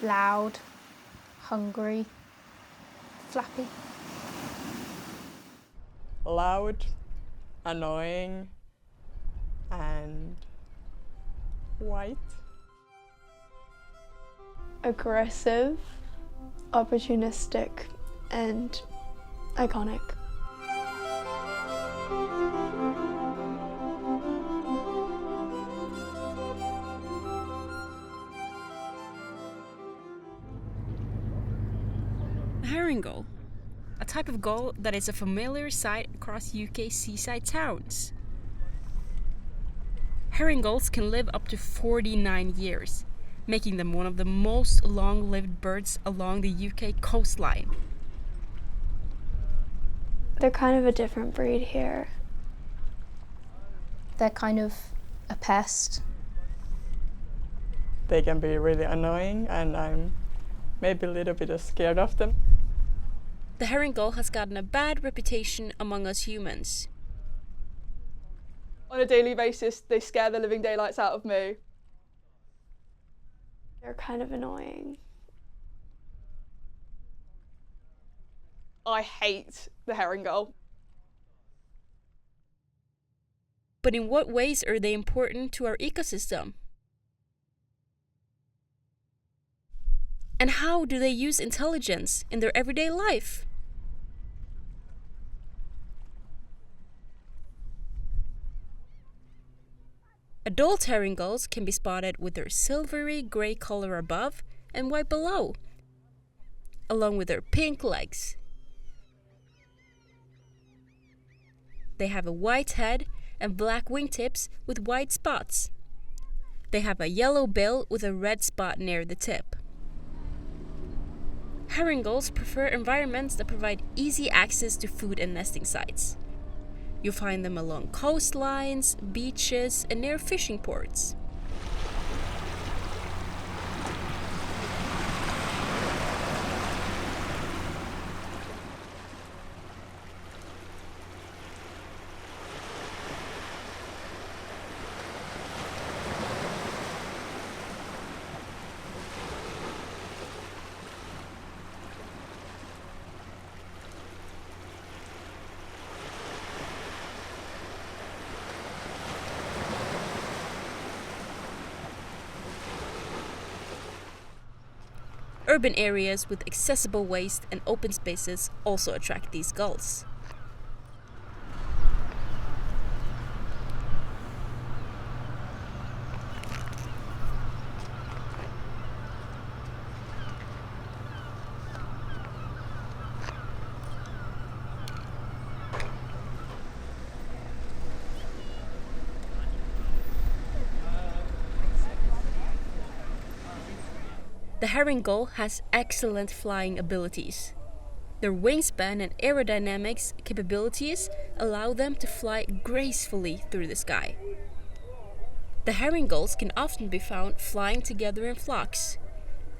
loud, hungry, flappy. Loud, annoying, and white. Aggressive, opportunistic, and iconic. A herring gull, a type of gull that is a familiar sight across UK seaside towns. Herring gulls can live up to 49 years, making them one of the most long-lived birds along the UK coastline. They're kind of a different breed here. They're kind of a pest. They can be really annoying, and I'm maybe a little bit scared of them. The herring gull has gotten a bad reputation among us humans. On a daily basis, they scare the living daylights out of me. They're kind of annoying. I hate the herring gull. But in what ways are they important to our ecosystem? And how do they use intelligence in their everyday life? Adult herring gulls can be spotted with their silvery grey color above and white below, along with their pink legs. They have a white head and black wingtips with white spots. They have a yellow bill with a red spot near the tip. Herring gulls prefer environments that provide easy access to food and nesting sites. You'll find them along coastlines, beaches, and near fishing ports. Urban areas with accessible waste and open spaces also attract these gulls. The herring gull has excellent flying abilities. Their wingspan and aerodynamics capabilities allow them to fly gracefully through the sky. The herring gulls can often be found flying together in flocks.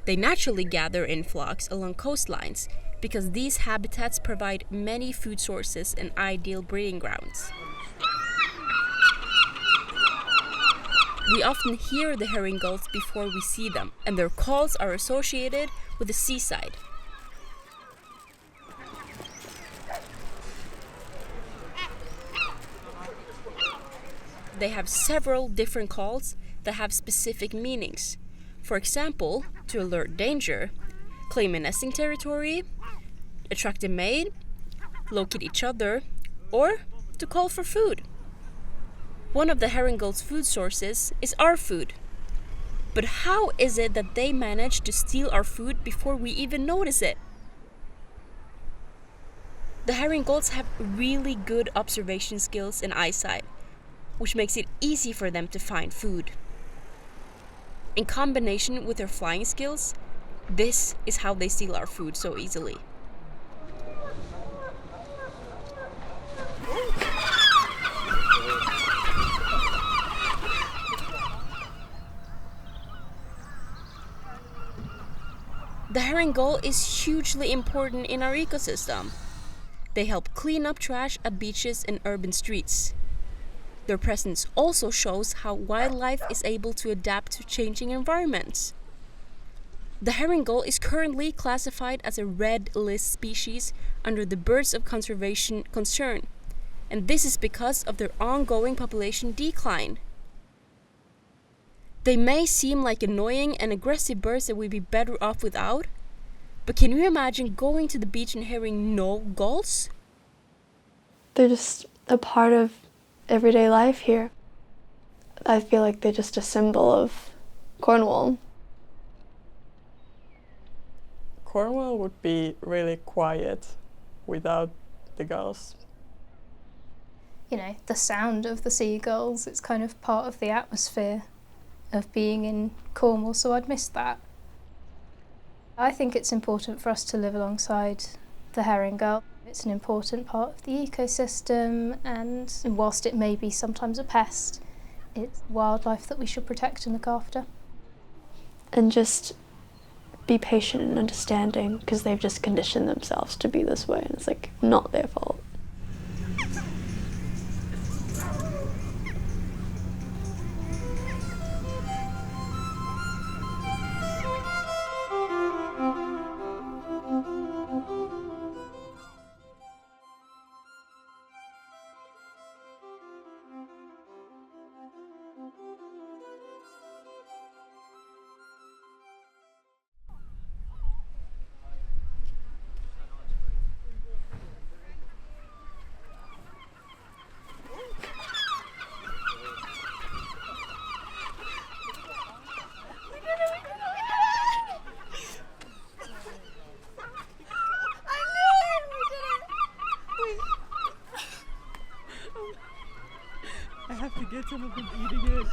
They naturally gather in flocks along coastlines because these habitats provide many food sources and ideal breeding grounds. We often hear the herring gulls before we see them, and their calls are associated with the seaside. They have several different calls that have specific meanings. For example, to alert danger, claim a nesting territory, attract a mate, locate each other, or to call for food. One of the herring gull's food sources is our food. But how is it that they manage to steal our food before we even notice it? The herring gulls have really good observation skills and eyesight, which makes it easy for them to find food. In combination with their flying skills, this is how they steal our food so easily. The herring gull is hugely important in our ecosystem. They help clean up trash at beaches and urban streets. Their presence also shows how wildlife is able to adapt to changing environments. The herring gull is currently classified as a red list species under the Birds of Conservation Concern, and this is because of their ongoing population decline. They may seem like annoying and aggressive birds that we'd be better off without, but can you imagine going to the beach and hearing no gulls? They're just a part of everyday life here. I feel like they're just a symbol of Cornwall. Cornwall would be really quiet without the gulls. You know, the sound of the seagulls, it's kind of part of the atmosphere of being in Cornwall, so I'd miss that. I think it's important for us to live alongside the herring gull. It's an important part of the ecosystem, and whilst it may be sometimes a pest, it's wildlife that we should protect and look after. And just be patient and understanding, because they've just conditioned themselves to be this way, and it's like not their fault. I have to get some of them eating it.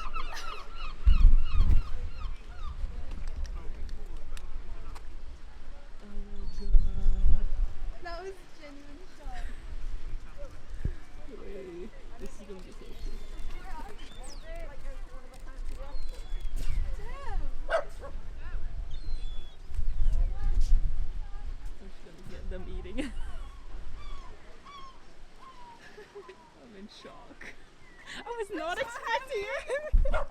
That was genuine shock. Wait, this is gonna be so cute. I'm just gonna get them eating. I'm in shock. I was not expecting it.